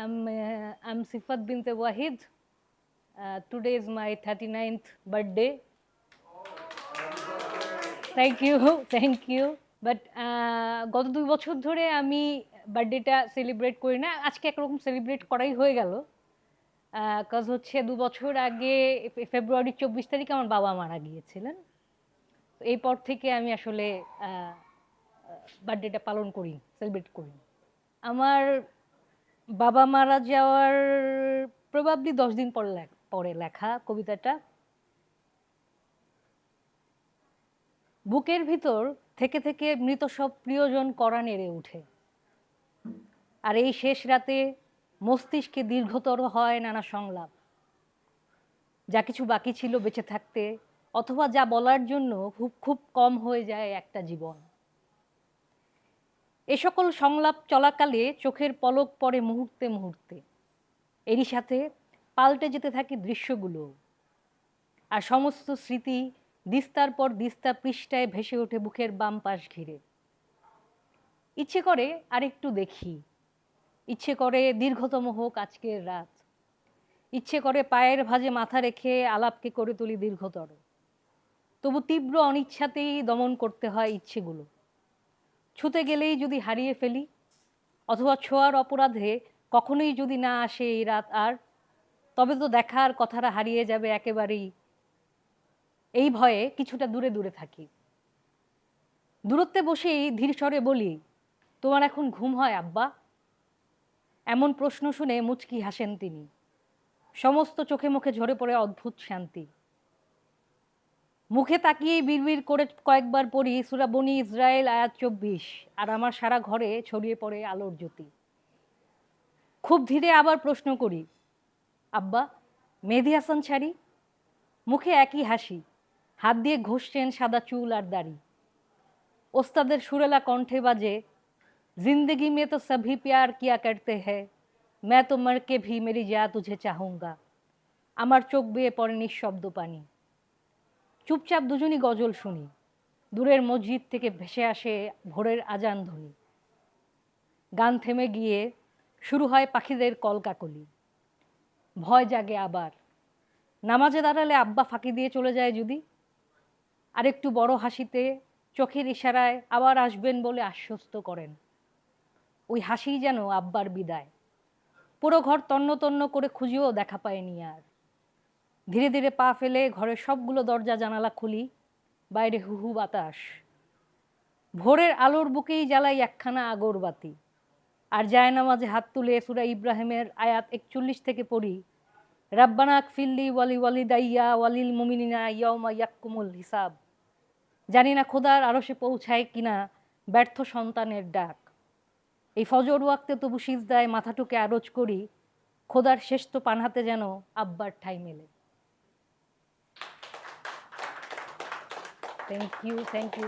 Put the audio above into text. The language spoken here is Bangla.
I'm Sifat binte Wahid. Today is my 39th birthday. Thank you thank you but গত 2 বছর ধরে আমি বার্থডেটা সেলিব্রেট করি না। আজকে একরকম সেলিব্রেট করাই হয়ে গেল। কজ হচ্ছে 2 বছর আগে ফেব্রুয়ারির 24 তারিখে আমার বাবা মারা গিয়েছিলেন। তো এরপর থেকে আমি আসলে বার্থডেটা পালন করি, সেলিব্রেট করি। আমার বাবা মারা যাওয়ার প্রবাবলি 10 দিন পরে লেখা কবিতাটা। বুকের ভিতর থেকে থেকে মৃত সব প্রিয়জন কড়া নেড়ে উঠে, আর এই শেষ রাতে মস্তিষ্কে দীর্ঘতর হয় নানা সংলাপ, যা কিছু বাকি ছিল বেঁচে থাকতে, অথবা যা বলার জন্য খুব খুব কম হয়ে যায় একটা জীবন। এ সকল সংলাপ চলাকালে চোখের পলক পড়ে মুহূর্তে মুহূর্তে, এরই সাথে পাল্টে যেতে থাকে দৃশ্যগুলো, আর সমস্ত স্মৃতি দিস্তার পর দিস্তা পৃষ্ঠায় ভেসে ওঠে বুকের বাম পাশ ঘিরে। ইচ্ছে করে আরেকটু দেখি, ইচ্ছে করে দীর্ঘতম হোক আজকের রাত, ইচ্ছে করে পায়ের ভাঁজে মাথা রেখে আলাপকে করে তুলি দীর্ঘতর। তবু তীব্র অনিচ্ছাতেই দমন করতে হয় ইচ্ছেগুলো। ছুতে গেলেই যদি হারিয়ে ফেলি, অথবা ছোঁয়ার অপরাধে কখনোই যদি না আসে এই রাত আর, তবে তো দেখার কথাটা হারিয়ে যাবে একেবারেই। এই ভয়ে কিছুটা দূরে দূরে থাকি। দূরত্বে বসেই ধীর স্বরে বলি, তোমার এখন ঘুম হয় আব্বা? এমন প্রশ্ন শুনে মুচকি হাসেন তিনি। সমস্ত চোখে মুখে ঝরে পড়ে অদ্ভুত শান্তি। মুখে তাকিয়েই বিড়বিড় করে কয়েকবার পড়ি সূরা বনী ইসরায়েল আয়াত 24, আর আমার সারা ঘরে ছড়িয়ে পড়ে আলোর জ্যোতি। খুব ধীরে আবার প্রশ্ন করি, আব্বা মেহেদী হাসান ছাড়ি? মুখে একই হাসি, হাত দিয়ে ঘষছেন সাদা চুল আর দাড়ি। ওস্তাদের সুরেলা কণ্ঠে বাজে, जिंदगी में तो सभी प्यार किया करते हैं, मैं तो मर के भी मेरी जा तुझे चाहूंगा। আমার চোখ বেয়ে পড়ে নিঃশব্দ পানি। চুপচাপ দুজনই গজল শুনি। দূরের মসজিদ থেকে ভেসে আসে ভোরের আজান ধ্বনি। গান থেমে গিয়ে শুরু হয় পাখিদের কলকাকলি। ভয় জাগে আবার, নামাজে দাঁড়ালে আব্বা ফাঁকি দিয়ে চলে যায় যদি। আরেকটু বড় হাসিতে চোখের ইশারায় আবার আসবেন বলে আশ্বস্ত করেন। ওই হাসিই যেন আব্বার বিদায়। পুরো ঘর তন্ন তন্ন করে খুঁজেও দেখা পায়নি আর। ধীরে ধীরে পা ফেলে ঘরের সবগুলো দরজা জানালা খুলি, বাইরে হু হু বাতাস। ভোরের আলোর বুকেই জ্বালাই একখানা আগরবাতি, আর জায়নামাজে হাত তুলে সূরা ইব্রাহিমের আয়াত 41 থেকে পড়ি, রাব্বানা আকফিরলি ওয়ালি ওয়ালিদাইয়া ওয়ালিল মুমিনিনা ইয়াউমা ইয়াকুমুল হিসাব। জানি না খোদার আরশে পৌঁছায় কিনা ব্যর্থ সন্তানের ডাক। এই ফজর ওয়াক্তে তবু সিজদায় মাথা ঠুকে আরজ করি, খোদার শেষ তো পানহাতে যেন আব্বার ঠাঁই মেলে। Thank you.